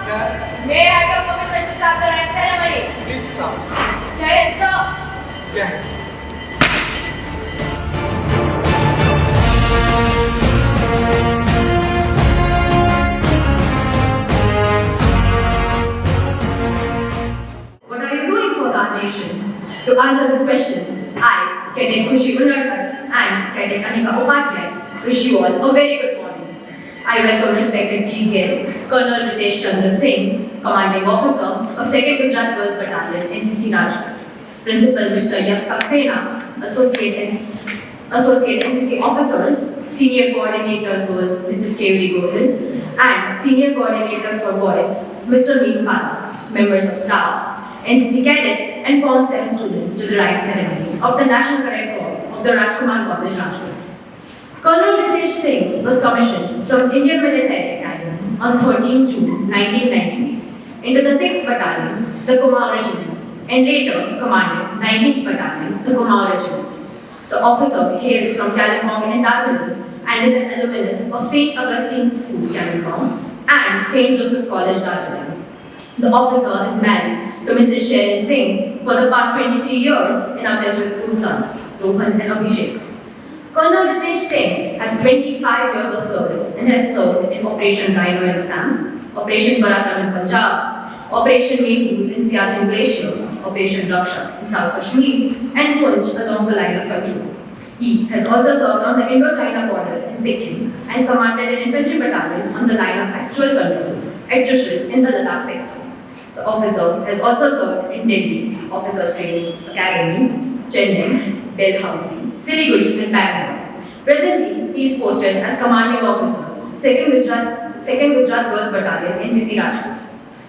May I have your permission to start the rank ceremony? Please start. Jai Hind, sir. Yeah. What are you doing for our nation? To answer this question, I, Cadet Khushi Unarkar and Cadet Anika Upadhyay, wish you all a very good morning. I welcome respected chief guest, Col Ritesh Chandra Singh, Commanding Officer of 2nd Guj Girls Bn, NCC Rajkot, Principal Mr. Yash Saxena, Associate NCC Officers, Senior Coordinator Girls, Mrs. Kevri Gohil, and Senior Coordinator for Boys, Mr. Mehta, members of staff, NCC Cadets, and Form 7 students to the rank ceremony of the National Cadets Corps of the Rajkumar College Rajkot. Col Ritesh Singh was commissioned from Indian Military Academy on 13 June 1998 into the 6th Battalion, the Kumaon Regiment, and later commanded 19th Battalion, the Kumaon Regiment. The officer hails from Kalimpong and Darjeeling and is an alumnus of St. Augustine's School, Kalimpong, and St. Joseph's College, Darjeeling. The officer is married to Mrs. Sharon Singh for the past 23 years and are blessed with 2 sons, Rohan and Abhishek. Colonel Ritesh Singh has 25 years of service and has served in Operation Rhino in Assam, Operation Parakram in Punjab, Operation Mehta in Siachen Glacier, Operation Raksha in South Kashmir, and Punch along the line of control. He has also served on the Indo-China border in Sikkim and commanded an infantry battalion on the line of actual control at Drishti in the Ladakh sector. The officer has also served in Delhi, Officers Training Academy, Chennai, Delhi, Siliguri, and Bangalore. Presently, he is posted as Commanding Officer, 2nd Gujarat Girls Battalion, NCC Rajkot.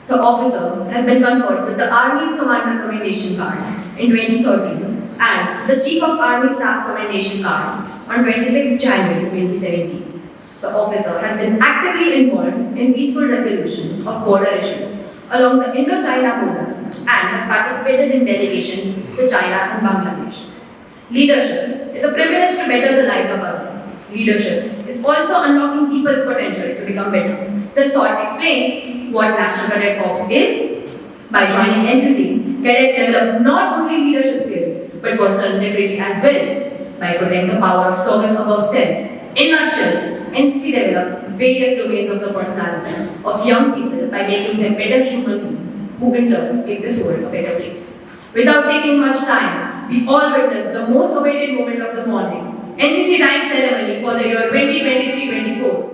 The officer has been conferred with the Army's Commander Commendation Card in 2013 and the Chief of Army Staff Commendation Card on 26 January 2017. The officer has been actively involved in peaceful resolution of border issues along the Indo-China border and has participated in delegations to China and Bangladesh. Leadership is a privilege to better the lives of others. Leadership is also unlocking people's potential to become better. This thought explains what National Cadets Corps is. By joining NCC, cadets develop not only leadership skills but personal integrity as well by putting the power of service above self. In a nutshell, NCC develops various domains of the personality of young people by making them better human beings who in turn make this world a better place. Without taking much time, we all witnessed the most awaited moment of the morning, NCC rank ceremony for the year 2023-24.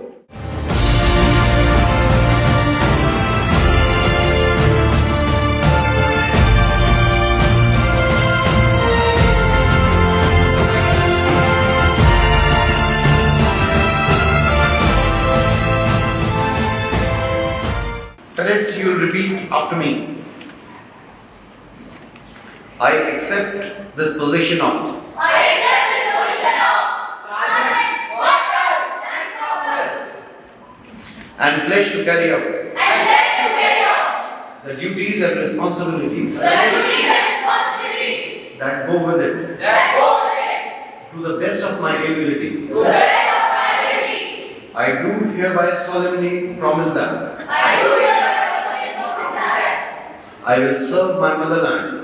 Cadets, you will repeat after me. I accept this position of and pledge to carry out the duties and responsibilities that go with it to the best of my ability. I do hereby solemnly promise that I will serve my motherland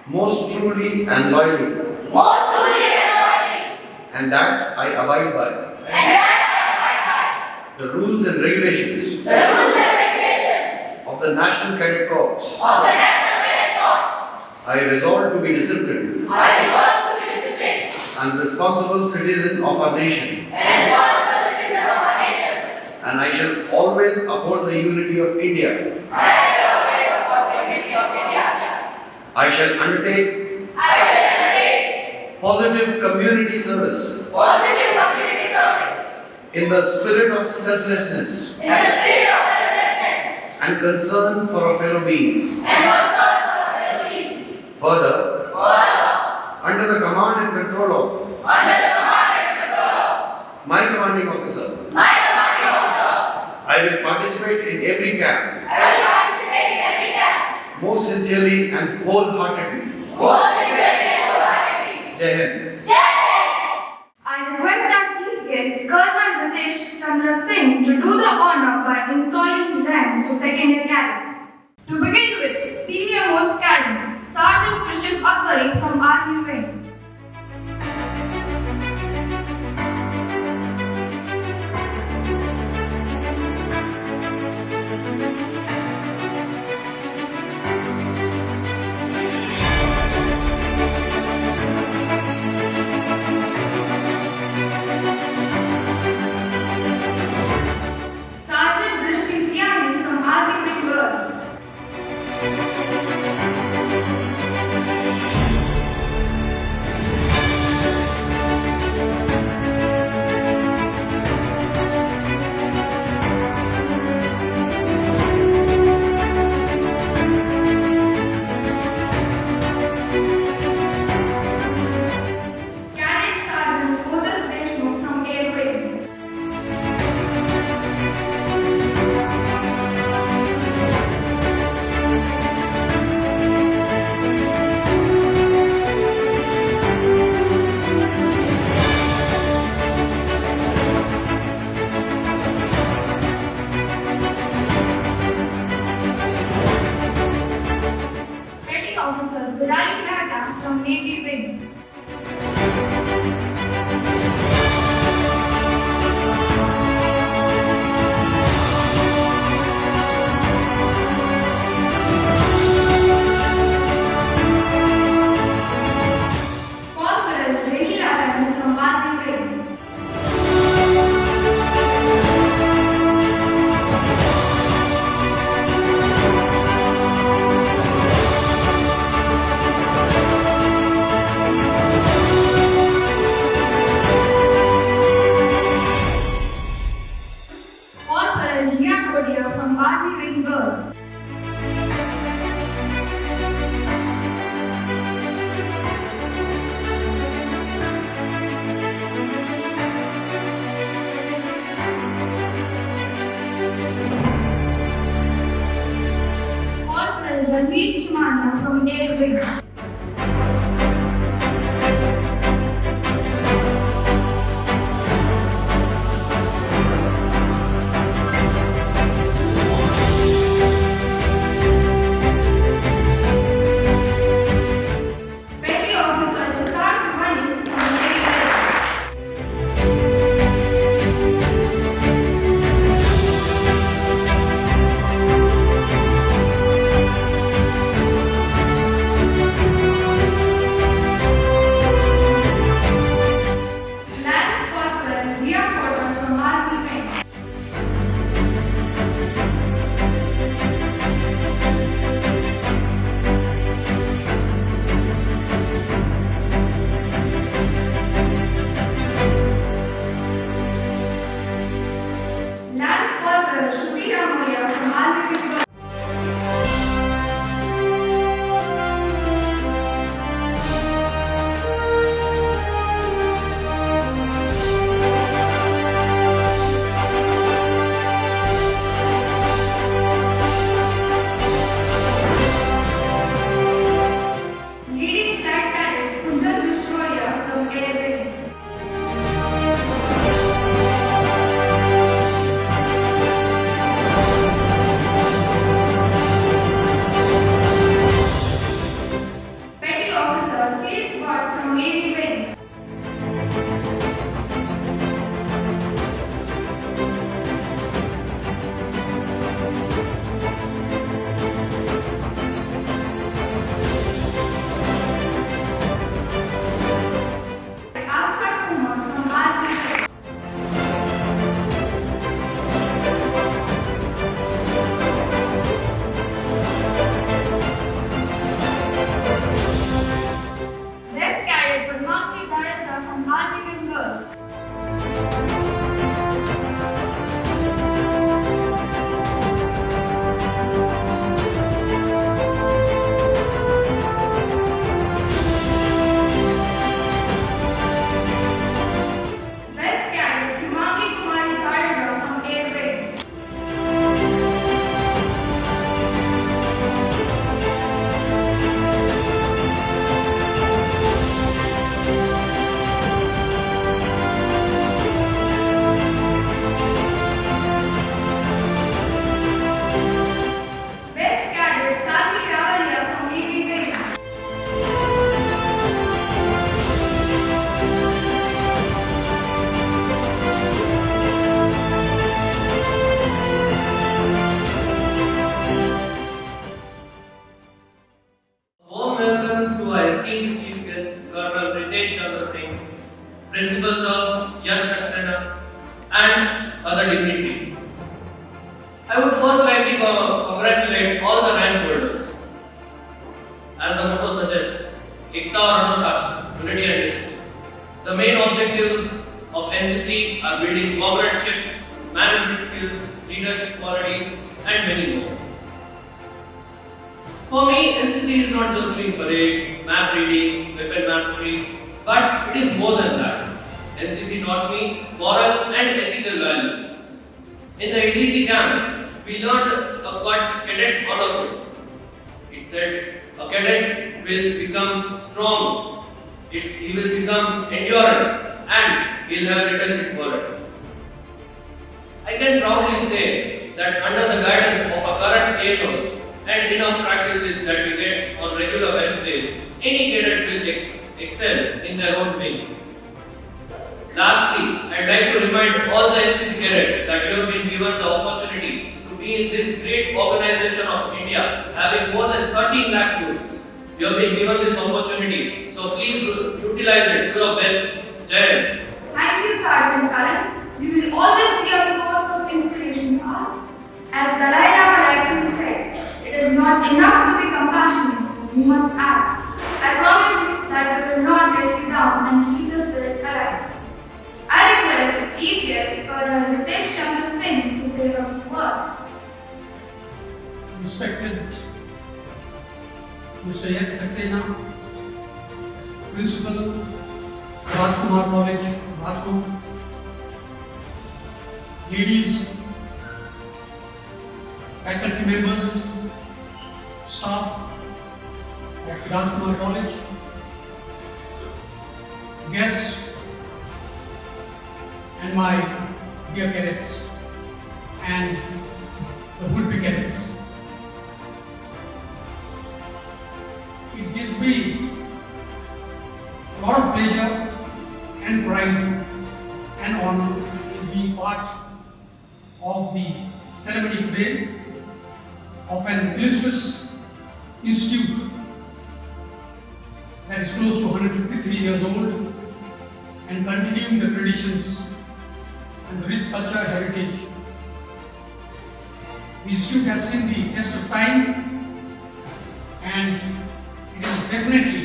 most truly and loyally, and that I abide by the rules and regulations of the National Cadets Corps. I resolve to be disciplined and responsible citizen of our nation, and I shall always uphold the unity of India. I shall undertake positive community service in the spirit of selflessness and concern for our fellow beings. Further, under the command and control of my commanding officer, I will participate in every camp most sincerely and wholeheartedly. Jai Hind. I request our chief guest, Col Ritesh Chandra Singh, to will do the honor by installing ranks to second year cadets. To begin with, senior most cadet, Sergeant Krishav Akbari from Army Wing. Sergeant Drishti Siyani from Army Wing Girls. Cadet Sergeant Ojas Deshmukh from Air Wing. Petty Officer Virali Mehta from Navy Wing. Corporal Renee Lalani from Army Wing. Corporal from Army Wing Girls. Corporal from Air Wing. Petty Officer Virali from Navy. Lance Corporal from Army Wing. Lance Corporal Shruti Ramoliya from Army Wing. Leading Flight Cadet Guj Girls from Air Wing. I would first like to congratulate all the rank holders. As the motto suggests, Ekta or Anushasan, unity and discipline. The main objectives of NCC are building comradeship, management skills, leadership qualities, and many more. For me, NCC is not just doing parade, map reading, weapon mastery, but it is more than that. NCC taught me moral and ethical values. In the ETC camp, we learned a cadet honor code. It said a cadet will become strong, he will become endurant, and he will have leadership qualities. I can proudly say that under the guidance of our current ANOs and enough practices that we get on regular Wednesdays, any cadet will excel in their own ways. Lastly, I'd like to remind all the NCC cadets that you have been given the opportunity to be in this great organization of India, having more than 13 lakh youths. You have been given this opportunity, so please utilize it to your best. Jai Hind. Thank you, Sergeant Karan. You will always be a source of inspiration to us. As Dalai Lama rightfully said, it is not enough to be compassionate, you must act. I promise you that we will not let you down and keep the spirit alive. I request the Chief Guest, Col Ritesh Chandra Singh, to say a few words. Respected Mr. Yash Saxena, Principal, Rajkumar College Rajkot, ladies, faculty members, staff of Rajkumar College, guests, and my dear cadets and the would-be cadets. It gives me a lot of pleasure and pride and honor to be part of the ceremony today of an illustrious institute that is close to 153 years old and continuing the traditions and the rich cultural heritage. The institute has seen the test of time, and it is definitely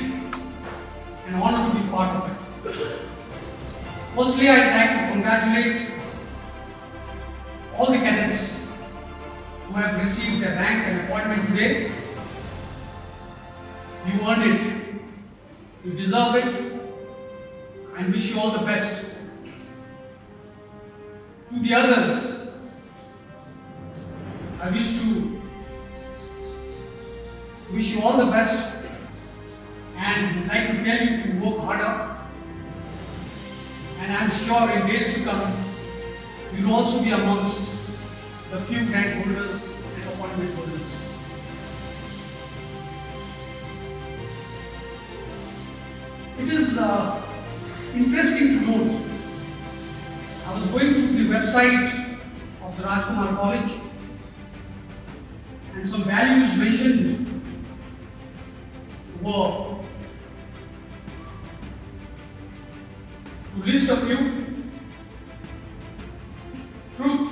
an honor to be part of it. Firstly, I'd like to congratulate all the cadets who have received their rank and appointment today. You earned it, you deserve it, and wish you all the best. To the others, I wish you all the best and would like to tell you to work harder, and I am sure in days to come you will also be amongst the few rank holders and appointment holders. It is interesting to note, I was going through the website of the Rajkumar College and some values mentioned were, to list a few: truth,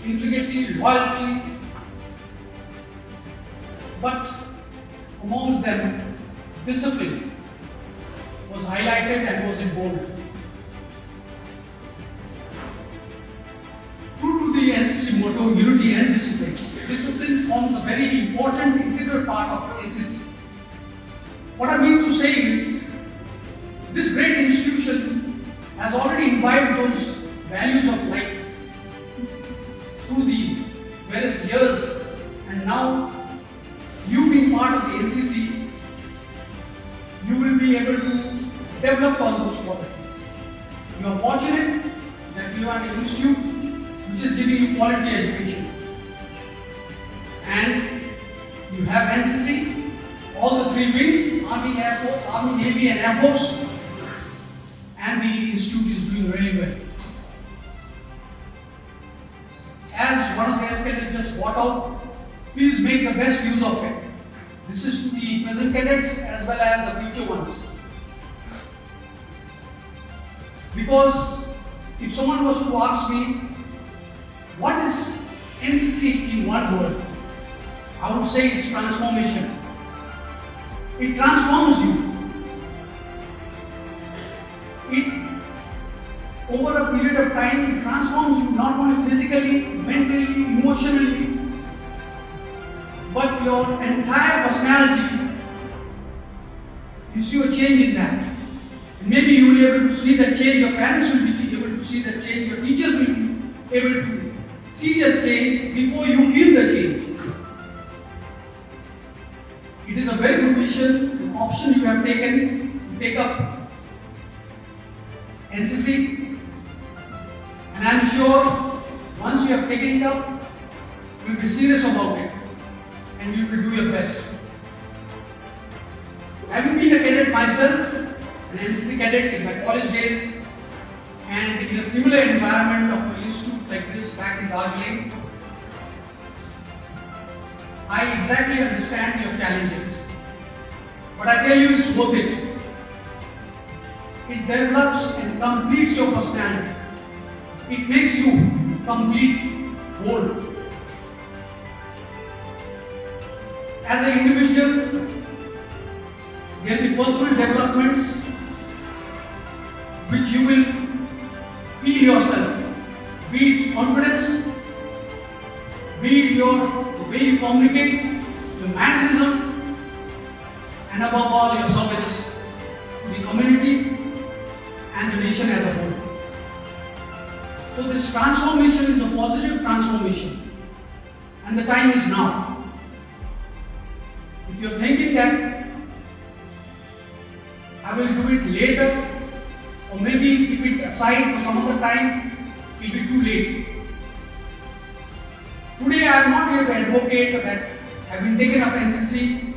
integrity, loyalty, but amongst them, discipline was highlighted and was in bold. True to the NCC motto, unity and discipline, discipline forms a very important integral part of NCC. What I mean to say is, this great institution has already imbibed those values of life through the various years, and now you being part of the NCC, you will be able to develop all those qualities. You are fortunate that you are an institute which is giving you quality education, and you have NCC, all the three wings, Army, Air Force, Army, Navy and Air Force, and the institute is doing really well. As one of the cadets just brought out, please make the best use of it. This is to the present cadets as well as the future ones. Because if someone was to ask me, what is NCC in one word, I would say it's transformation. It transforms you. Over a period of time, it transforms you not only physically, mentally, emotionally, but your entire personality. You see a change in that. And maybe you will be able to see that change, your parents will be able to see that change, your teachers will be able to see that change before you feel the change. It is a very good decision, an option you have taken to take up NCC. And I am sure once you have taken it up, you will be serious about it and you will do your best. Having been a cadet myself, an NCC cadet in my college days, and in a similar environment of an institute like this back in Darjeeling, I exactly understand your challenges. But I tell you, it's worth it. It develops and completes your personality. It makes you complete, whole. As an individual, there will be personal developments which you will feel yourself. Be it confidence, be it the way you communicate, your mannerism, and above all your service to the community and the nation as a whole. So this transformation is a positive transformation, and the time is now. If you are thinking that I will do it later, or maybe keep it aside for some other time, it will be too late. Today I am not here to advocate that having taken up NCC,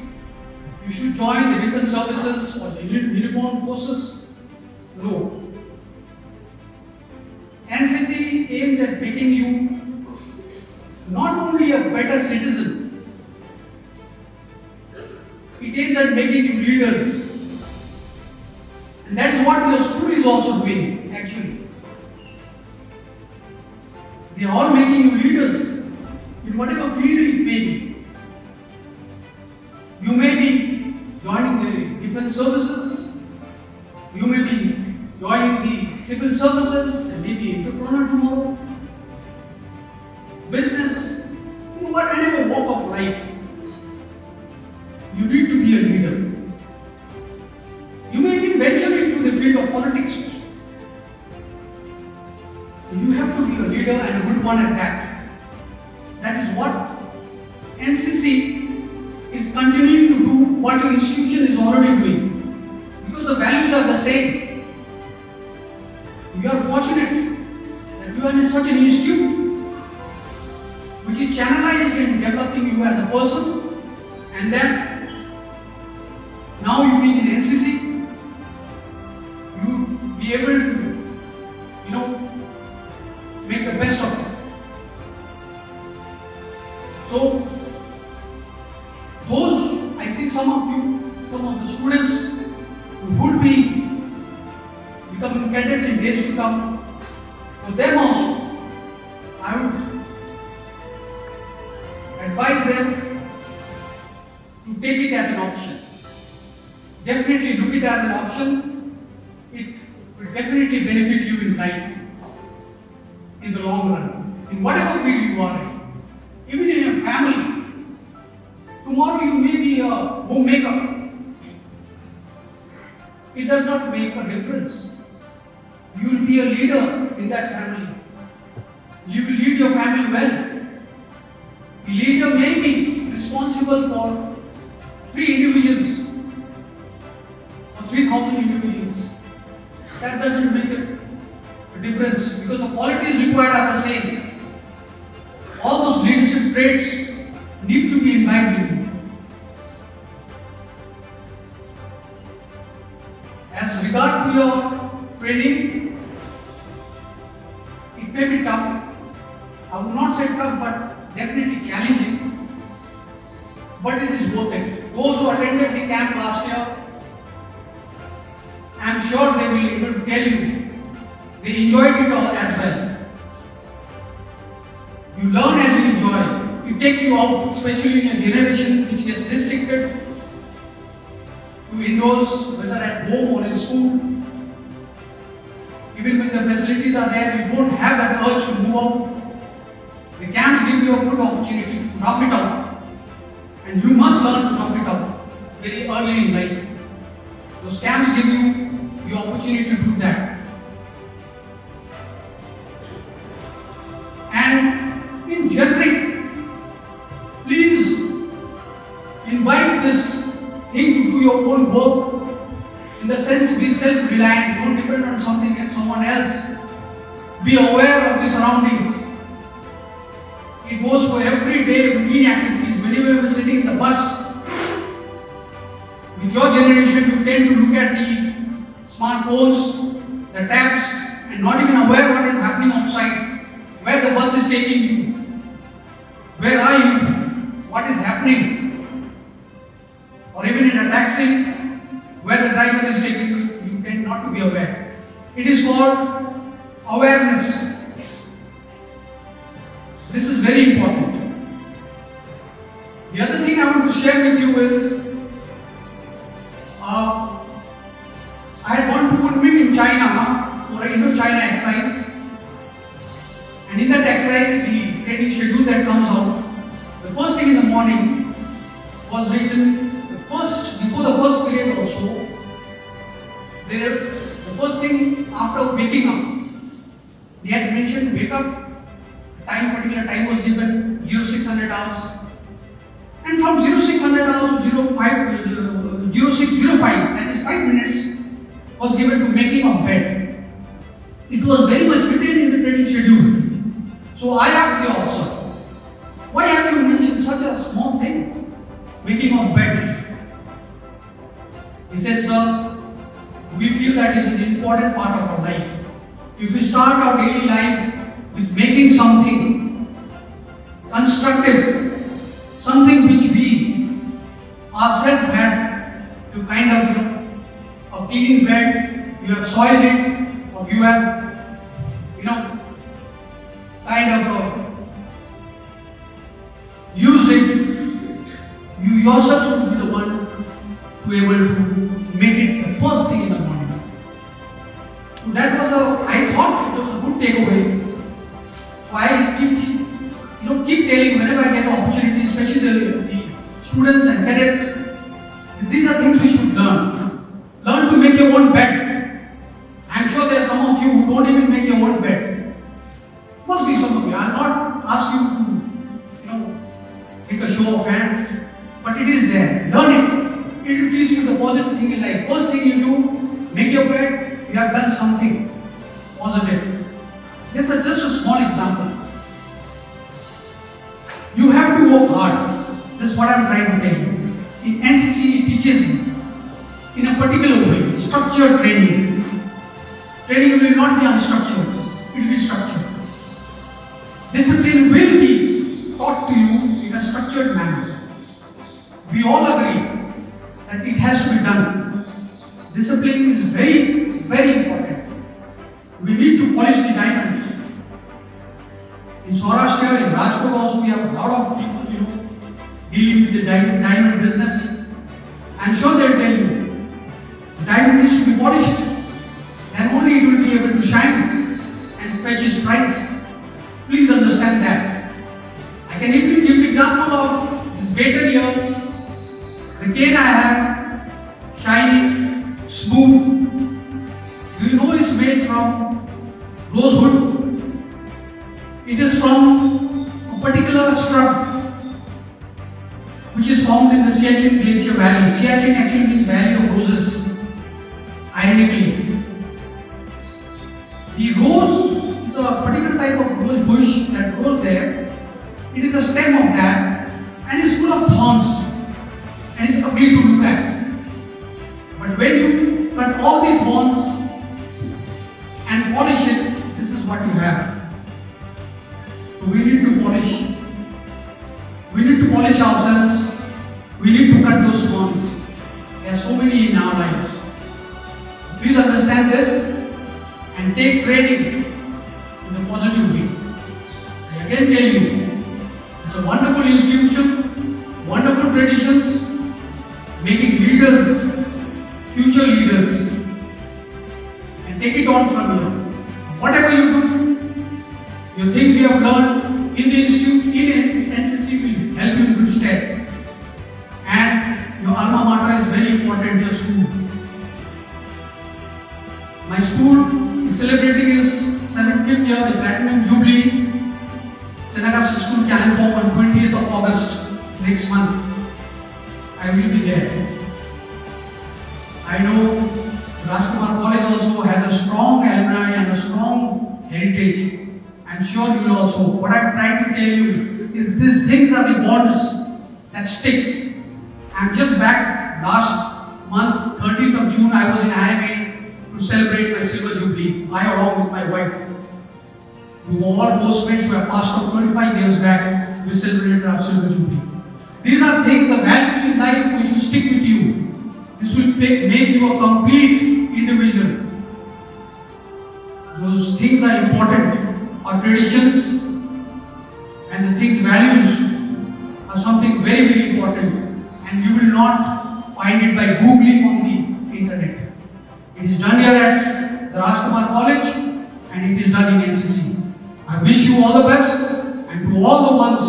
you should join the different services or the uniformed forces. No. NCC aims at making you not only a better citizen, it aims at making you leaders. And that is what your school is also doing, actually. They are all making you leaders in whatever field it may be. You may be joining the defense services, you may be joining the civil services, and maybe entrepreneur tomorrow, business, whatever walk of life, you need to be a leader. You may even venture into the field of politics. You have to be a leader and a good one at that. That is what NCC is continuing to do, what your institution is already doing. Because the values are the same. You are fortunate that you are in such an institute which is channelized in developing you as a person, and then now you being in NCC, you be able to, make the best of it. So, I see some of the students who would be becoming cadets in days to come. For them also, I would advise them to take it as an option. Definitely look it as an option. It will definitely benefit you in life, in the long run, in whatever field you are in. Even in your family. Tomorrow you may be a homemaker. It does not make a difference. You will be a leader in that family. You will lead your family well. The leader may be responsible for 3 individuals or 3,000 individuals. That doesn't make a difference because the qualities required are the same. All those leadership traits need to be imbibed in you. As regard to your training, it may be tough. I would not say tough, but definitely challenging. But it is worth it. Those who attended the camp last year, I am sure they will be able to tell you they enjoyed it all as well. You learn as you enjoy. it takes you out, especially in a generation which gets restricted to indoors, whether at home or in school. Even when the facilities are there, you don't have that urge to move out. The camps give you a good opportunity to rough it out. And you must learn to rough it out very early in life. Those camps give you the opportunity to do that. And in generic, please invite this thing to do your own work. In the sense, be self-reliant, don't depend on something and someone else. Be aware of the surroundings. It goes for everyday routine activities. Whenever you are sitting in the bus, with your generation, you tend to look at the smartphones, the tabs, and not even aware what is happening outside, where the bus is taking you, where are you, what is happening, or even in a taxi, where the driver is taking you, you tend not to be aware. It is called awareness. This is very important. The other thing I want to share with you is, I had gone to Kunming in China for an Indo-China exercise, and in that exercise, the training schedule that comes out, the first thing in the morning was written, before the first period also, the first thing after waking up, they had mentioned wake up, particular time was given, 0600 hours, and from 0600 hours to 0605, that is 5 minutes, was given to making of bed. It was very much written in the training schedule. So I asked the officer, why have you mentioned such a small thing, making of bed? He said, sir, we feel that it is an important part of our life. If we start our daily life with making something constructive, something which we ourselves had to kind of, a clean bed, you have soiled it, or you have, kind of used it, you yourself should be the one to be able to make it the first thing in the morning. So that was I thought it was a good takeaway. So I keep telling whenever I get the opportunity, especially the students and cadets, these are things we should learn. Learn to make your own bed. I'm sure there are some of you who don't even make your own bed. Must be some of you. I'll not ask you to, make a show of hands, but it is there. Learn it. It will teach you the positive thing in life. First thing you do, make your bed, you have done something positive. This is just a small example. You have to work hard. That's what I'm trying to tell you. In NCC, it teaches you in a particular way, structured training. Training will not be unstructured, it will be structured. Discipline will be taught to you in a structured manner. We all agree that it has to be done. Discipline is very, very important. We need to polish the diamonds. In Saurashtra, in Rajkot also, we have a lot of people, dealing with the diamond business. I'm sure they'll tell you, the diamond needs to be polished, and only it will be able to shine and fetch its price. Please understand that. I can even give an example of this baton here. The cane I have, shiny, smooth. Do you know it's made from rosewood? It is from a particular shrub which is found in the Siachen Glacier Valley. Siachen actually means Valley of Roses, ironically. The rose is a particular type of rose bush that grows there. It is a stem of that and is full of thorns and it's ugly to look at. But when you cut all the thorns and polish it, this is what you have. So we need to polish. We need to polish ourselves. We need to cut those thorns. There are so many in our lives. Please understand this and take training in a positive way. I again tell you, it's It's a wonderful institution, wonderful traditions, making leaders, future leaders, and take it on from here. Whatever you do, your things you have learned in the institute, in NCC will help you in good stead. And your alma mater is very important, your school. My school is celebrating its 75th year, the Platinum Jubilee. Seneca School, California, on 20th of August next month. I will be there. I know Rajkumar College also has a strong alumni and a strong heritage. I'm sure you will also. What I'm trying to tell you is these things are the bonds that stick. I'm just back last month, 13th of June, I was in IMA to celebrate my silver jubilee. I along with my wife. We were all postmates who have passed out 25 years back. We celebrated our silver jubilee. These are things, the values in life which will stick with you. This will make you a complete individual. Those things are important. Our traditions and the things, values are something very, very important. And you will not find it by googling on the internet. It is done here at the Rajkumar College and it is done in NCC. I wish you all the best, and to all the ones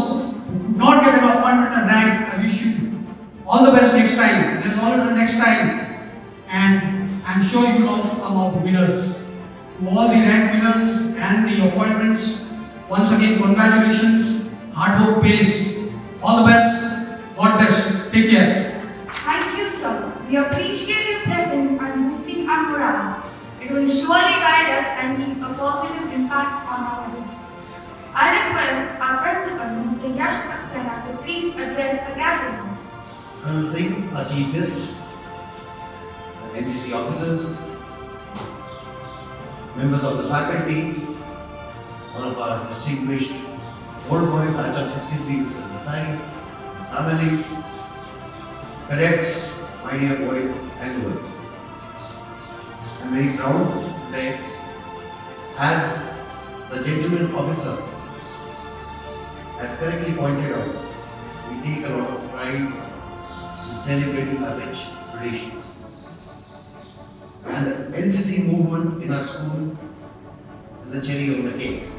who could not get an appointment and rank, I wish you all the best next time. There's always a next time, and I'm sure you will also come out winners. To all the rank winners and the appointments, once again congratulations, hard work pays. All the best, God bless, take care. Thank you, sir. We appreciate your presence and boosting our morale. It will surely guide us and leave a positive impact on our youth. I request our principal, Mr. Yash Saxena, to please address the gathering. Colonel Singh, our chief guest, NCC officers, members of the faculty, one of our distinguished old boy, batch of 63, who is on the side, his family, cadets, my dear boys and girls. I am very proud that as the gentleman officer has correctly pointed out, we take a lot of pride in celebrating our rich traditions. And the NCC movement in our school is the cherry on the cake.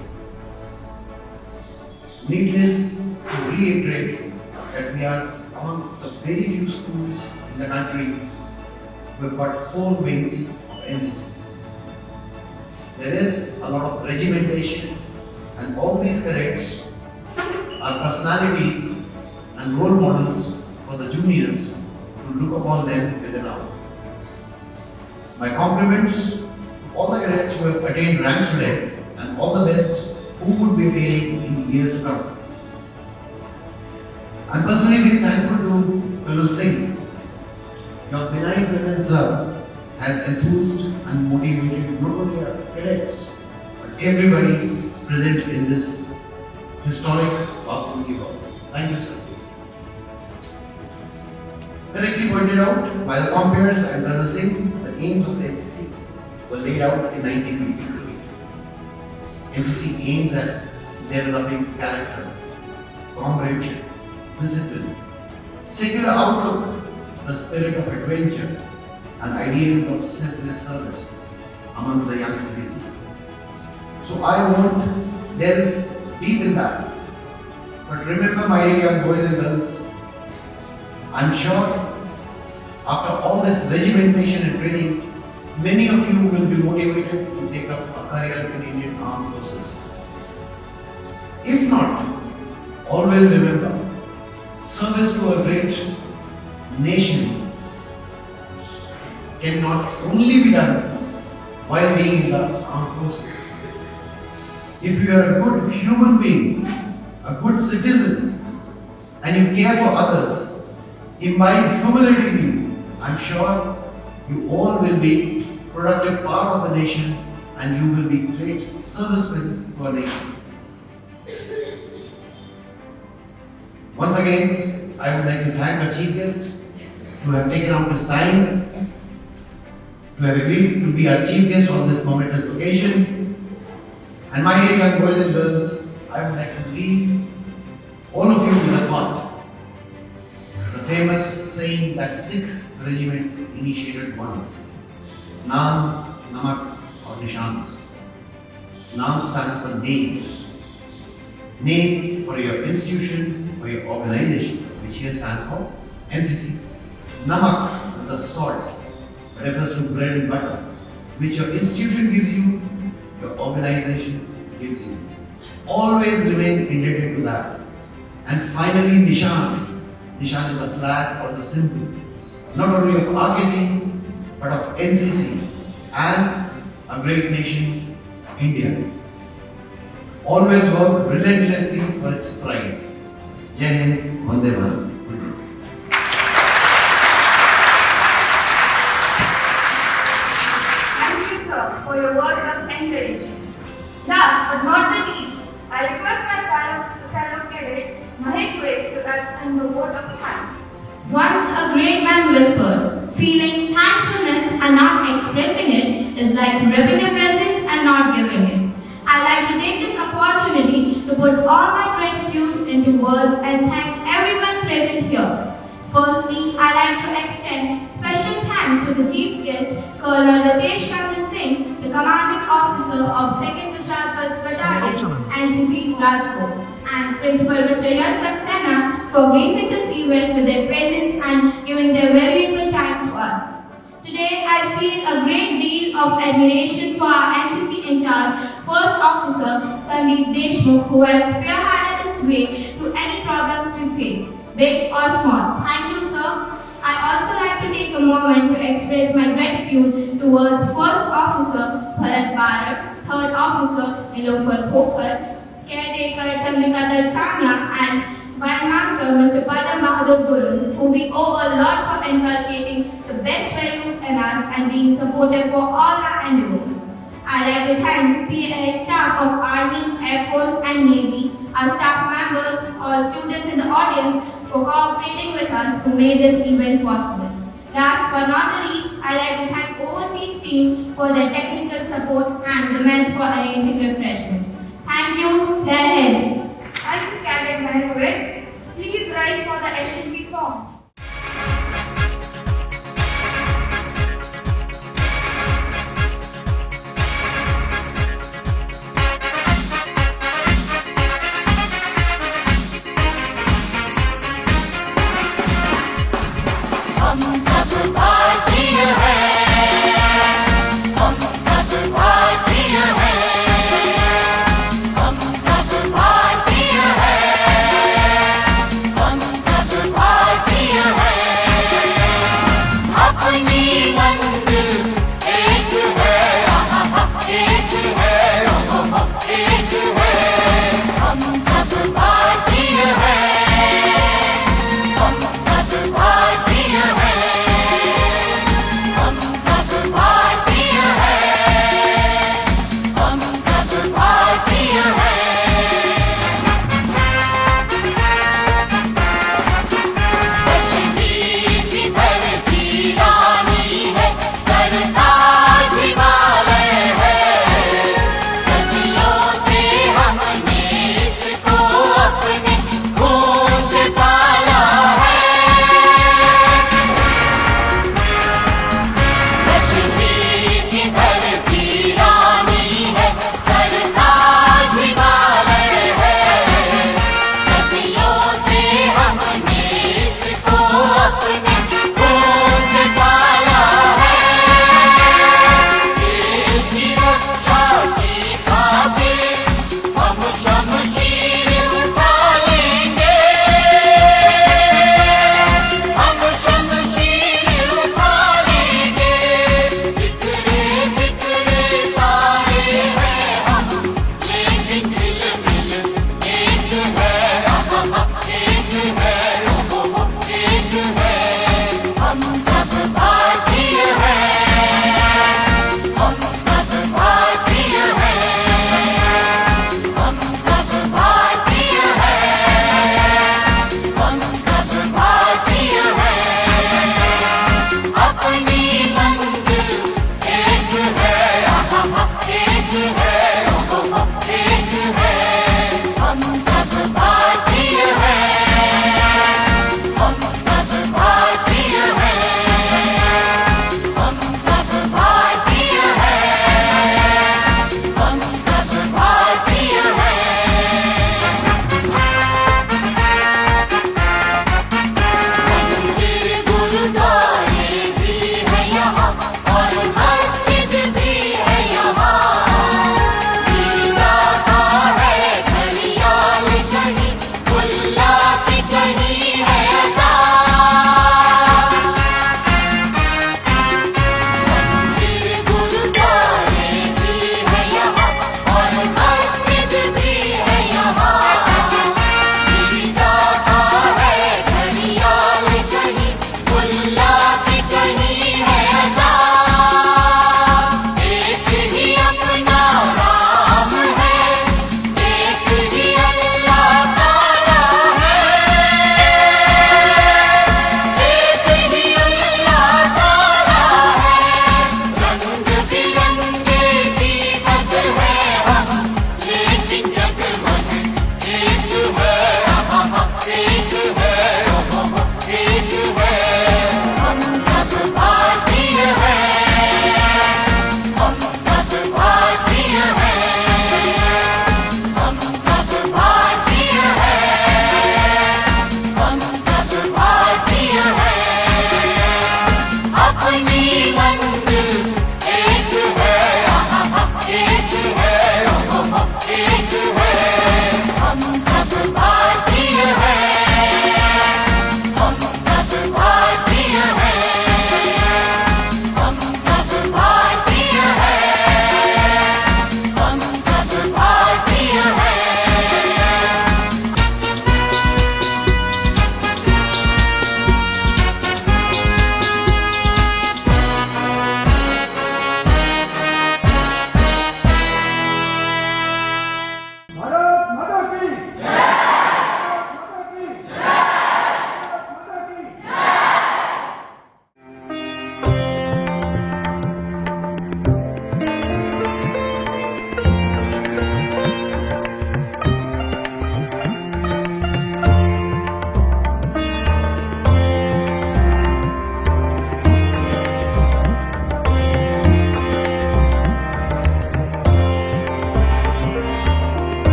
Needless to reiterate that we are amongst the very few schools in the country who have got 4 wings of NCC. There is a lot of regimentation, and all these cadets are personalities and role models for the juniors to look upon them with an eye. My compliments to all the cadets who have attained ranks today, and all the best who would be attaining in years to come. I am personally very thankful to Colonel Singh. Your benign presence, sir, has enthused and motivated not only our cadets, but everybody present in this historic Bhavsinhji hall. Thank you, sir. Correctly pointed out by the compeers and Colonel Singh, the aims of the NCC were laid out in 1958. NCC aims at developing character, comradeship, discipline, secular outlook, the spirit of adventure, and ideals of selfless service amongst the young citizens. So I won't delve deep in that. But remember, my dear young boys and girls, I'm sure after all this regimentation and training, many of you will be motivated to take up a career in Indian Armed Forces. If not, always remember, service to a great nation cannot only be done while being in the armed forces. If you are a good human being, a good citizen, and you care for others, imbibe humility in you, I'm sure you all will be productive part of the nation and you will be great servicemen to our nation. Once again, I would like to thank our chief guest who have taken out his time to have agreed to be our chief guest on this momentous occasion. And my dear young boys and girls, I would like to leave all of famous saying that Sikh regiment initiated once. Naam, Namak or Nishan. Naam stands for name. Name for your institution or your organization, which here stands for NCC. Namak is the salt, refers to bread and butter, which your institution gives you, your organization gives you. Always remain indebted to that. And finally, Nishan. Nishan is the flag or the symbol, not only of RKC, but of NCC and a great nation, India. Always work relentlessly for its pride. Jai Hind, Vande Bharat. Thank you, sir, for your words of encouragement. Last but not the least, I request my fellow cadet, Mahek, to extend the vote of thanks. Once a great man whispered, feeling thankfulness and not expressing it is like ripping a present and not giving it. I'd like to take this opportunity to put all my gratitude into words and thank everyone present here. Firstly, I'd like to extend special thanks to the chief guest, Col Ritesh Chandra Singh, the commanding officer of 2nd Guj Girls Battalion, NCC Rajkot, and Principal Mr. Yash Saxena for gracing this event with their presence and giving their valuable time to us. Today, I feel a great deal of admiration for our NCC in charge, First Officer Deshmukh, who has spearheaded his way through any problems we face, big or small. Thank you, sir. I also like to take a moment to express my gratitude towards First Officer Bharat Bharat, Third Officer Nilofar Pokhar, Caretaker Chandrika Sanya, and Bandmaster Mr. Padam Bahadur Guru, who we owe a lot for inculcating the best values in us and being supportive for all our endeavors. I'd like to thank the staff of Army, Air Force and Navy, our staff members, all students in the audience for cooperating with us who made this event possible. Last but not the least, I'd like to thank overseas team for their technical support and the mess for arranging refreshments. Thank you. Jai Hind. Thank you, Cadet Mahek. Please rise for the NCC song. Bharatiya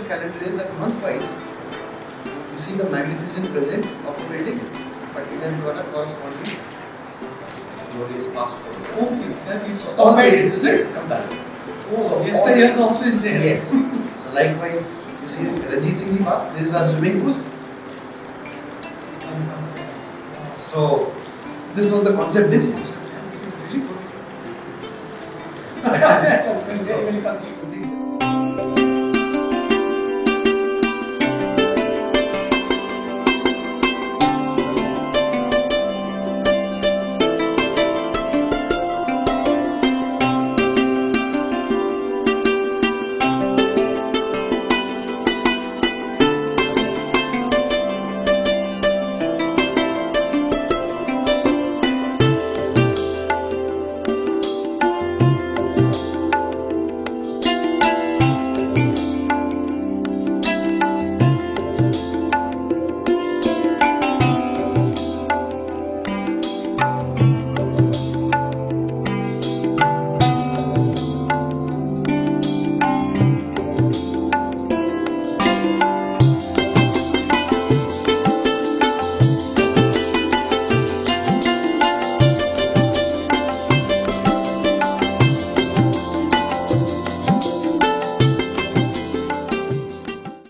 this calendar is that month-wise, you see the magnificent present of a building, but it has got a corresponding glorious past for it. Okay, that is All compared, pages, isn't it? yes, comparative. Oh, yesterday also is there. Yes. So likewise, you see Ranjit Singh Ji Park, this is a swimming pool. So this was the concept this year. Very, very conceivable.